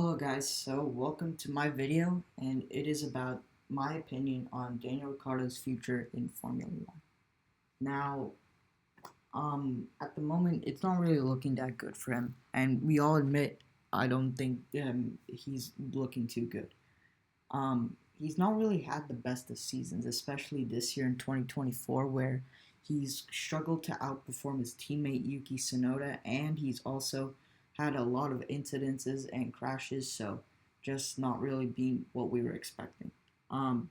Hello guys, so welcome to my video and it is about my opinion on Daniel Ricciardo's future in Formula 1. Now, at the moment it's not really looking that good for him and we all admit I don't think he's looking too good. He's not really had the best of seasons, especially this year in 2024 where he's struggled to outperform his teammate Yuki Tsunoda and he's also had a lot of incidences and crashes, so just not really being what we were expecting. Um,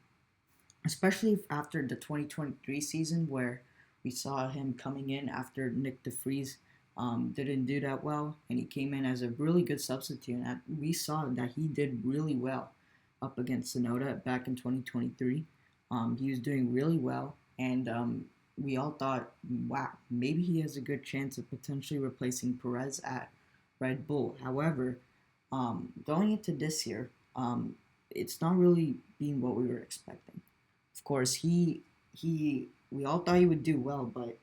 Especially after the 2023 season where we saw him coming in after Nick DeFries didn't do that well, and he came in as a really good substitute. And we saw that he did really well up against Sonoda back in 2023. He was doing really well, and we all thought, wow, maybe he has a good chance of potentially replacing Perez at Red Bull. However, going into this year, it's not really being what we were expecting. Of course, he we all thought he would do well, but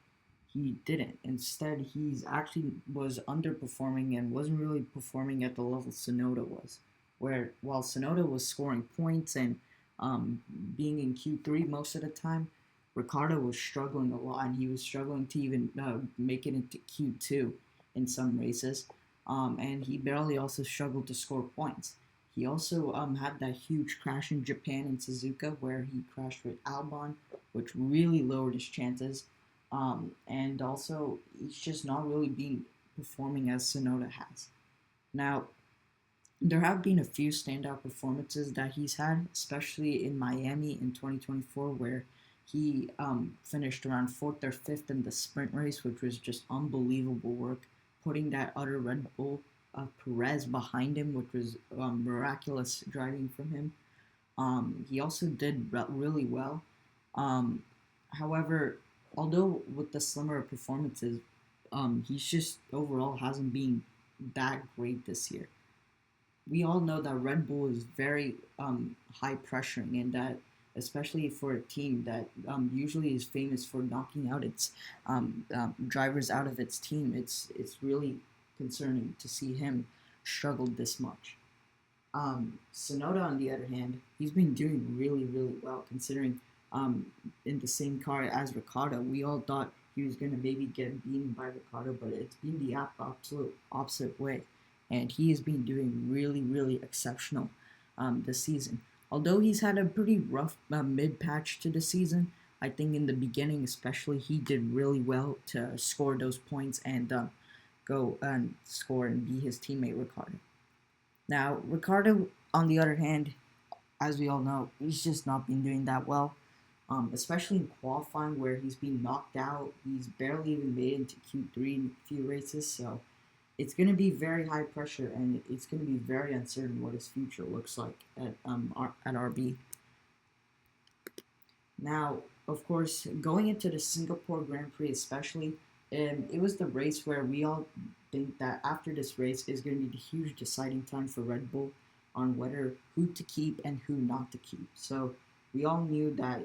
he didn't. Instead, he's actually was underperforming and wasn't really performing at the level Sonoda was. Where while Sonoda was scoring points and being in Q3 most of the time, Ricardo was struggling a lot, and he was struggling to even make it into Q2 in some races. And he barely also struggled to score points. He also had that huge crash in Japan in Suzuka where he crashed with Albon, which really lowered his chances. And also, he's just not really been performing as Sonoda has. Now, there have been a few standout performances that he's had, especially in Miami in 2024, where he finished around fourth or fifth in the sprint race, which was just unbelievable work, putting that other Red Bull Perez behind him, which was miraculous driving from him. He also did really well. Um, However, although with the slimmer performances, he's just overall hasn't been that great this year. We all know that Red Bull is very high pressuring, and that especially for a team that usually is famous for knocking out its drivers out of its team, it's really concerning to see him struggle this much. Sonoda, on the other hand, he's been doing really well considering in the same car as Ricciardo. We all thought he was going to maybe get beaten by Ricciardo, but it's been the absolute opposite way. And he has been doing really exceptional this season. Although he's had a pretty rough mid patch to the season, I think in the beginning, especially, he did really well to score those points and go and score and be his teammate Ricciardo. Now, Ricciardo, on the other hand, as we all know, he's just not been doing that well, especially in qualifying where he's been knocked out. He's barely even made it into Q3 in a few races, so it's going to be very high pressure and it's going to be very uncertain what his future looks like at RB. Now, of course, going into the Singapore Grand Prix especially, it was the race where we all think that after this race is going to be the huge deciding time for Red Bull on whether who to keep and who not to keep. So we all knew that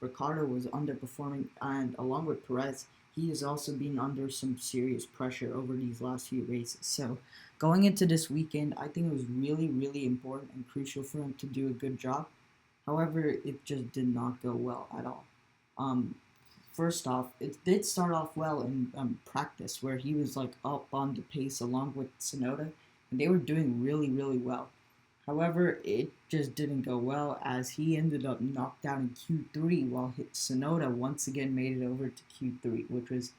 Ricardo was underperforming, and along with Perez, he has also been under some serious pressure over these last few races. So going into this weekend, I think it was really important and crucial for him to do a good job. However, it just did not go well at all. Um, First off, it did start off well in practice, where he was like up on the pace along with Sonoda, and they were doing really well. However, it just didn't go well as he ended up knocked out in Q3, while Sonoda once again made it over to Q3, which was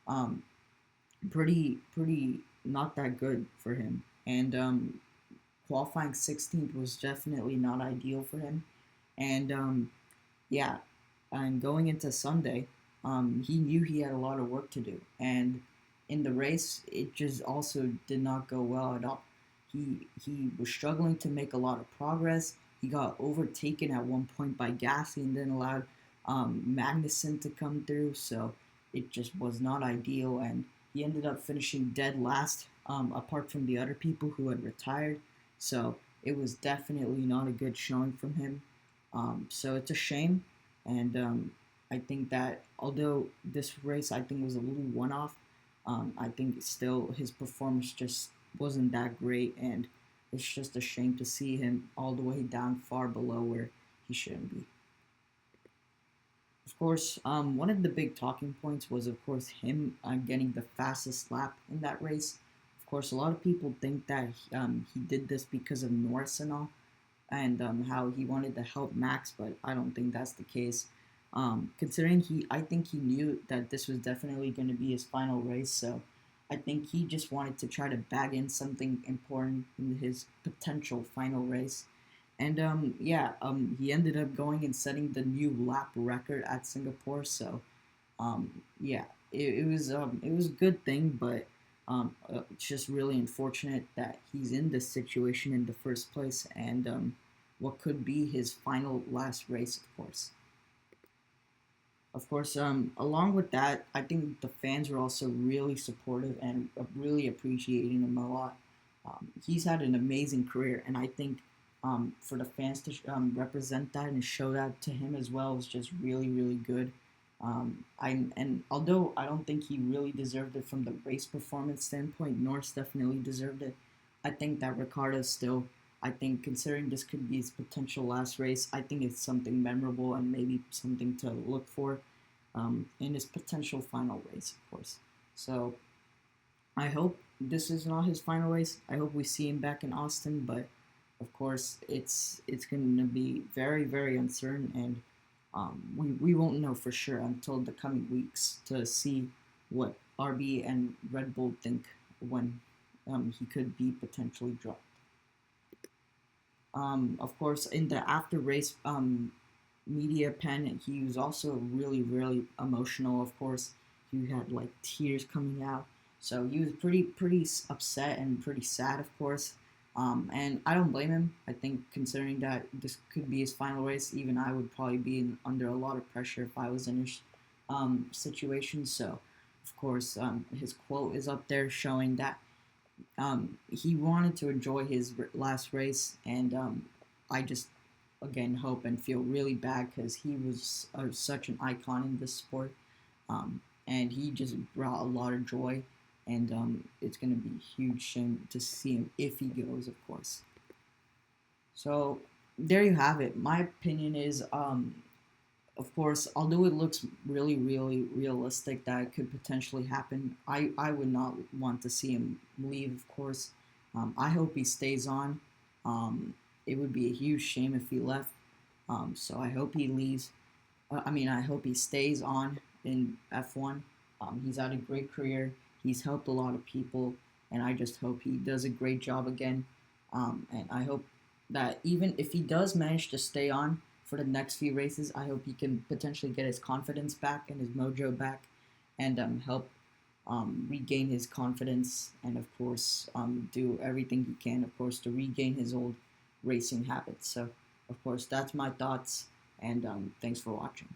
um, pretty not that good for him. And qualifying 16th was definitely not ideal for him. And yeah, and going into Sunday, he knew he had a lot of work to do, and in the race, it just also did not go well at all. He was struggling to make a lot of progress. He got overtaken at one point by Gasly and then allowed Magnussen to come through, so it just was not ideal, and he ended up finishing dead last, apart from the other people who had retired. So it was definitely not a good showing from him. So it's a shame, and I think that although this race I think was a little one-off, I think still his performance just wasn't that great, and it's just a shame to see him all the way down far below where he shouldn't be. Of course, one of the big talking points was, of course, him getting the fastest lap in that race. Of course, a lot of people think that he did this because of Norris and all, and how he wanted to help Max, but I don't think that's the case. Considering I think he knew that this was definitely going to be his final race, so I think he just wanted to try to bag in something important in his potential final race. And yeah, he ended up going and setting the new lap record at Singapore. So yeah, it was a good thing, but it's just really unfortunate that he's in this situation in the first place, and what could be his final last race, of course. Of course, along with that, I think the fans were also really supportive and really appreciating him a lot. He's had an amazing career, and I think for the fans to represent that and show that to him as well is just really, really good. And although I don't think he really deserved it from the race performance standpoint, Norris definitely deserved it. I think that Ricciardo still, I think considering this could be his potential last race, I think it's something memorable and maybe something to look for in his potential final race, of course. So I hope this is not his final race. I hope we see him back in Austin, but of course it's going to be very, very uncertain, and we won't know for sure until the coming weeks to see what RB and Red Bull think when he could be potentially dropped. Of course, in the after race media pen, he was also really, really emotional. Of course, he had like tears coming out, so he was pretty upset and pretty sad, of course. And I don't blame him. I think considering that this could be his final race, even I would probably be under a lot of pressure if I was in his situation. So, of course, his quote is up there showing that he wanted to enjoy his last race, and I just again hope and feel really bad because he was such an icon in this sport, and he just brought a lot of joy, and it's gonna be a huge shame to see him if he goes, of course. So there you have it. My opinion is, of course, although it looks really, really realistic that it could potentially happen, I would not want to see him leave, of course. I hope he stays on. It would be a huge shame if he left. So I hope he leaves. I hope he stays on in F1. He's had a great career. He's helped a lot of people, and I just hope he does a great job again. And I hope that even if he does manage to stay on for the next few races, I hope he can potentially get his confidence back and his mojo back, and help regain his confidence, and of course do everything he can, of course, to regain his old racing habits. So, of course, that's my thoughts, and thanks for watching.